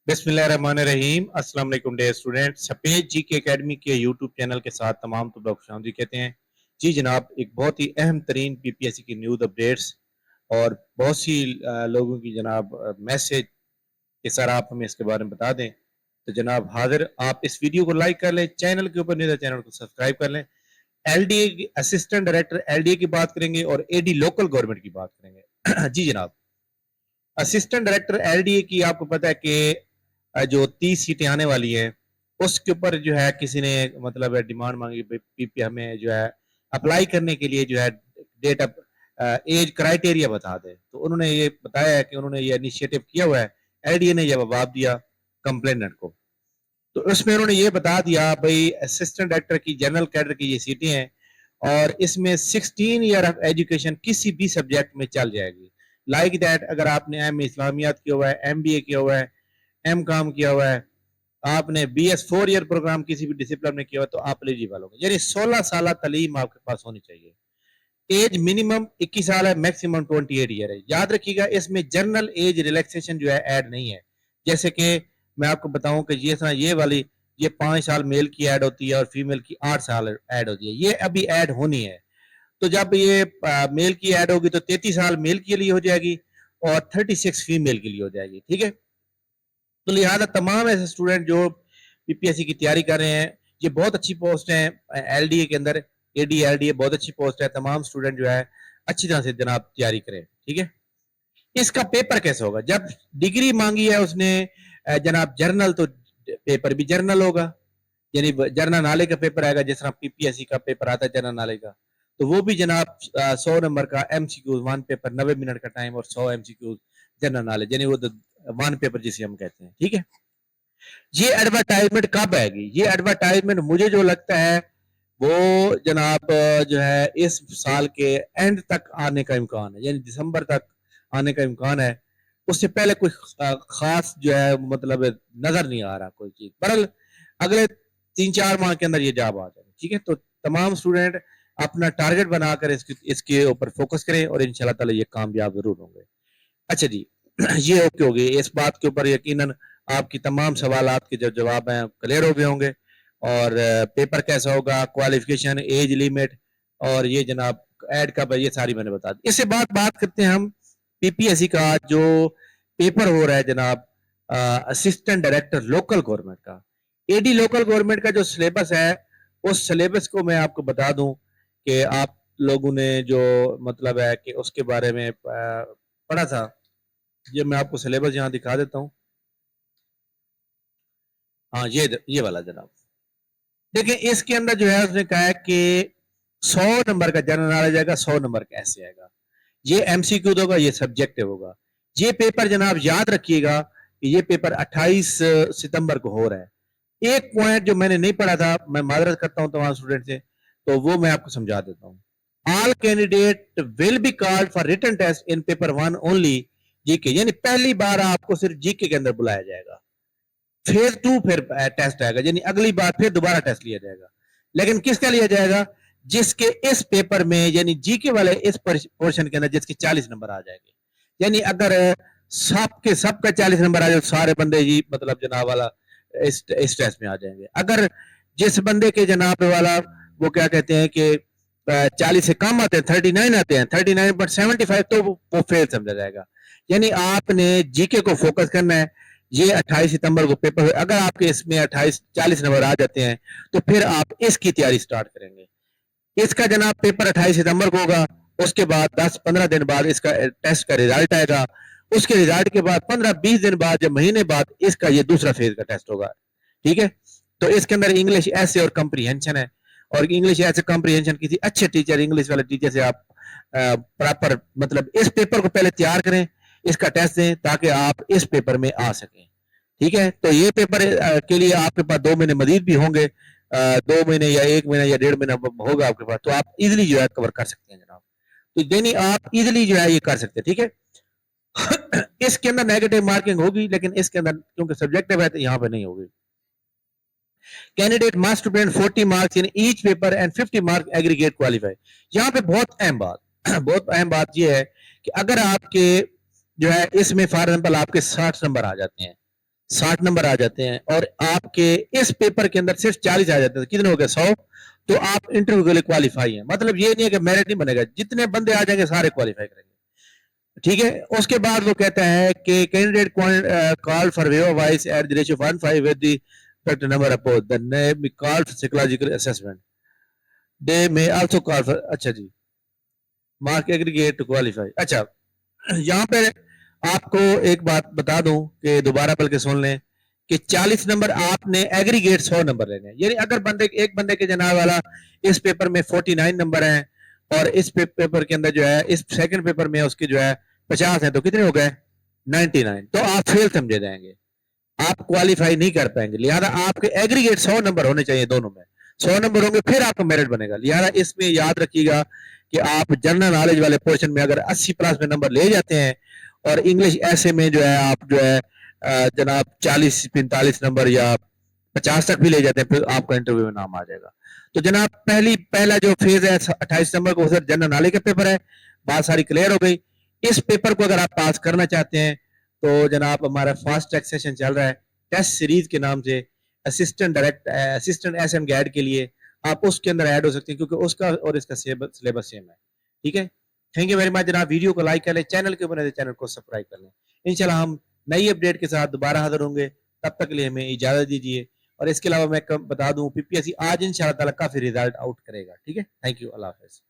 बिस्मिल्लाहिर्रहमानिर्रहीम। अस्सलाम वालेकुम डियर स्टूडेंट। सफेद जी के एकेडमी के यूट्यूब चैनल के साथ तमाम तलबा को खुशामदीद कहते हैं। जी जनाब, एक बहुत ही अहम तरीन पीपीएससी की न्यूज़ अपडेट्स और बहुत सी लोगों की जनाब मैसेज कि सर आप हमें इसके बारे में बता दें। तो जनाब हाजिर, आप इस वीडियो को लाइक कर लें, चैनल के ऊपर नहीं तो चैनल को सब्सक्राइब कर लें। एलडीए की असिस्टेंट डायरेक्टर एलडीए की बात करेंगे और एडी लोकल गवर्नमेंट की बात करेंगे। जी जनाब, असिस्टेंट डायरेक्टर एलडीए की आपको पता है कि जो 30 सीटें आने वाली है उसके ऊपर जो है किसी ने मतलब डिमांड मांगी पीपी हमें जो है अप्लाई करने के लिए जो है डेट ऑफ एज क्राइटेरिया बता दे। तो उन्होंने ये बताया है कि उन्होंने ये इनिशिएटिव किया हुआ है। एलडीए ने जवाब दिया कंप्लेनेंट को। तो उसमें उन्होंने ये बता दिया भाई असिस्टेंट डायरेक्टर की जनरल कैडर की ये सीटें हैं और इसमें 16 ईयर ऑफ एजुकेशन किसी भी सब्जेक्ट में चल जाएगी। लाइक दैट अगर आपने एम इस्लामियात किया हुआ है, एमबीए किया हुआ है, एम काम किया हुआ है, आपने बीएस 4 ईयर प्रोग्राम किसी भी डिसिप्लिन में किया हुआ तो आप एलिजिबल होंगे। यानी 16 साल तालीम आपके पास होनी चाहिए। एज मिनिमम 21 साल है, मैक्सिमम 28 ईयर है। याद रखिएगा इसमें जनरल एज रिलैक्सेशन जो है ऐड नहीं है। जैसे कि मैं आपको बताऊं कि ये वाली ये 5 साल मेल की ऐड होती है और फीमेल की 8 साल ऐड होती है, ये अभी ऐड होनी है। तो जब ये मेल की ऐड होगी तो 33 साल मेल के लिए हो जाएगी और 36 फीमेल के लिए हो जाएगी। ठीक है, तो लिहाजा तमाम ऐसे स्टूडेंट जो पीपीएससी की तैयारी कर रहे हैं, ये बहुत अच्छी पोस्ट है एलडीए के अंदर। एडी एलडीए बहुत अच्छी पोस्ट है। तमाम स्टूडेंट जो है अच्छी तरह से जनाब तैयारी करें। ठीक है, इसका पेपर कैसे होगा? जब डिग्री मांगी है उसने जनाब जर्नल, तो पेपर भी जर्नल होगा, यानी जर्नल नाले का पेपर आएगा जिस तरह पीपीएससी का पेपर आता है जर्नल नाले का। तो वो भी जनाब 100 नंबर का एमसीक्यू वन पेपर, 90 मिनट का टाइम और 100 एमसीक्यू जनरल नॉलेज, यानी वो वन पेपर जिसे हम कहते हैं। ठीक है, ये एडवर्टाइजमेंट कब आएगी? ये एडवर्टाइजमेंट मुझे जो लगता है वो जनाब जो है इस साल के एंड तक आने का इम्कान है, यानी दिसंबर तक आने का इम्कान है। उससे पहले कोई खास जो है मतलब नजर नहीं आ रहा कोई चीज। बहरहाल अगले 3-4 माह के अंदर ये जॉब आ जाएगी। ठीक है, तो तमाम स्टूडेंट अपना टारगेट बनाकर इसके ऊपर फोकस करें और इंशाल्लाह ताला ये कामयाब जरूर होंगे। अच्छा जी, ये ओके हो गई। इस बात के ऊपर यकीनन आपकी तमाम सवालात के जो जवाब हैं क्लियर हो गए होंगे। और पेपर कैसा होगा, क्वालिफिकेशन, एज लिमिट और ये जनाब ऐड का ये सारी मैंने बता दी। इससे बात करते हैं हम पीपीएससी का जो पेपर हो रहा है जनाब असिस्टेंट डायरेक्टर लोकल गवर्नमेंट का। एडी लोकल गवर्नमेंट का जो सिलेबस है उस सिलेबस को मैं आपको बता दूं कि आप लोगों ने जो मतलब है कि उसके बारे में पढ़ा था। ये मैं आपको सिलेबस यहाँ दिखा देता हूँ। हाँ, ये वाला जनाब देखिए, इसके अंदर जो है उसने कहा है कि 100 नंबर का जनरल नॉलेज आएगा, 100 नंबर का ऐसे आएगा। ये एमसीक्यू होगा, ये सब्जेक्टिव होगा। ये पेपर जनाब याद रखिएगा कि ये पेपर 28 सितंबर को हो रहा है। एक पॉइंट जो मैंने नहीं पढ़ा था, मैं माजरत करता हूँ तमाम स्टूडेंट से, तो वो मैं आपको समझा देता हूँ। All candidate will be called for written test in paper 1 only GK, यानी पहली बार आपको सिर्फ जीके के अंदर बुलाया जाएगा। फेज 2 फिर टेस्ट आएगा, यानी अगली बार फिर दोबारा टेस्ट लिया जाएगा। लेकिन किसका लिया जाएगा? जिसके इस पेपर में यानी जीके वाले इस पोर्शन के अंदर जिसके 40 नंबर आ जाएंगे। यानी अगर सबके सबका 40 नंबर आ जाए, सारे बंदे जी मतलब जनाब वाला इस टेस्ट में आ जाएंगे। अगर जिस बंदे के जनाब वाला वो क्या कहते हैं कि 40 से कम आते हैं, 39 आते हैं, 39.75, तो वो फेल समझा जाएगा। यानी आपने जीके को फोकस करना है। ये 28 सितंबर को पेपर है। अगर आपके इसमें 40 नंबर आ जाते हैं तो फिर आप इसकी तैयारी स्टार्ट करेंगे। इसका जनाब पेपर 28 सितंबर को होगा। उसके बाद 10-15 दिन बाद इसका टेस्ट का रिजल्ट आएगा। उसके रिजल्ट के बाद 15-20 दिन बाद या महीने बाद इसका ये दूसरा फेज का टेस्ट होगा। ठीक है, तो इसके अंदर इंग्लिश ऐसे और कंप्रीहेंशन है। और इंग्लिश ऐसे कंप्रीहेंशन किसी अच्छे टीचर, इंग्लिश वाले टीचर से आप प्रॉपर मतलब इस पेपर को पहले तैयार करें, इसका टेस्ट दें ताकि आप इस पेपर में आ सकें। ठीक है, तो ये पेपर के लिए आपके पास 2 महीने मजीद भी होंगे। 2 महीने या 1 महीना या 1.5 महीना होगा आपके पास, तो आप इजिली जो है कवर कर सकते हैं जनाब। तो यानी आप इजिली जो है ये कर सकते हैं। ठीक है, इसके अंदर नेगेटिव मार्किंग होगी, लेकिन इसके अंदर क्योंकि सब्जेक्टिव है तो यहाँ पे नहीं होगी। Candidate must print 40 marks in each paper and 50 mark aggregate qualify. यहाँ पे बहुत अहम बात बहुत अहम बात यह है कि अगर आपके जो है इसमें फॉर एग्जाम्पल आपके 60 नंबर आ जाते हैं, 60 नंबर आ जाते हैं और आपके इस पेपर के अंदर सिर्फ 40 आ जाते हैं, कितने हो गए 100, तो आप इंटरव्यू के लिए क्वालिफाई हैं। मतलब ये नहीं है कि मेरिट नहीं बनेगा, जितने बंदे आ जाएंगे सारे क्वालिफाई करेंगे। ठीक है, उसके बाद वो कहता है कि candidate call for wave wise at the ratio 1:5 with the correct number opposite the name call for psychological assessment they may also call for, अच्छा जी, मार्क एग्रीगेट टू क्वालिफाई। अच्छा, यहाँ पे आपको एक बात बता दूं कि दोबारा बल्कि सुन लें कि 40 नंबर आपने एग्रीगेट 100 नंबर लेने हैं। यानी अगर एक बंदे के जनाब वाला इस पेपर में 49 नंबर हैं और इस पेपर के अंदर जो है इस सेकंड पेपर में उसके जो है 50 है, तो कितने हो गए 99, तो आप फेल समझे जाएंगे, आप क्वालिफाई नहीं कर पाएंगे। लिहाजा आपके एग्रीगेट 100 नंबर होने चाहिए, दोनों में 100 नंबर होंगे फिर आपका मेरिट बनेगा। लिहाजा इसमें याद रखिएगा कि आप जनरल नॉलेज वाले पोर्शन में अगर 80 प्लस में नंबर ले जाते हैं और इंग्लिश ऐसे में जो है आप जो है जनाब 40-45 नंबर या 50 तक भी ले जाते हैं, फिर आपका इंटरव्यू में नाम आ जाएगा। तो जनाब पहला जो फेज है 28 नंबर को सर जनरल नॉलेज का पेपर है, बात सारी क्लियर हो गई। इस पेपर को अगर आप पास करना चाहते हैं तो जनाब हमारा फास्ट ट्रैक सेशन चल रहा है टेस्ट सीरीज के नाम से, असिस्टेंट एसएम गाइड के लिए आप उसके अंदर ऐड हो सकते हैं, क्योंकि उसका और इसका सिलेबस सेम है। ठीक है, थैंक यू वेरी मच जनाब। वीडियो को लाइक कर लें, चैनल के ऊपर चैनल को सब्सक्राइब कर लें। इंशाल्लाह हम नई अपडेट के साथ दोबारा हाजिर होंगे, तब तक के लिए हमें इजाजत दीजिए। और इसके अलावा मैं बता दूं पीपीएससी आज इंशाल्लाह ताला काफी रिजल्ट आउट करेगा। ठीक है, थैंक यू, अल्लाह हाफिज।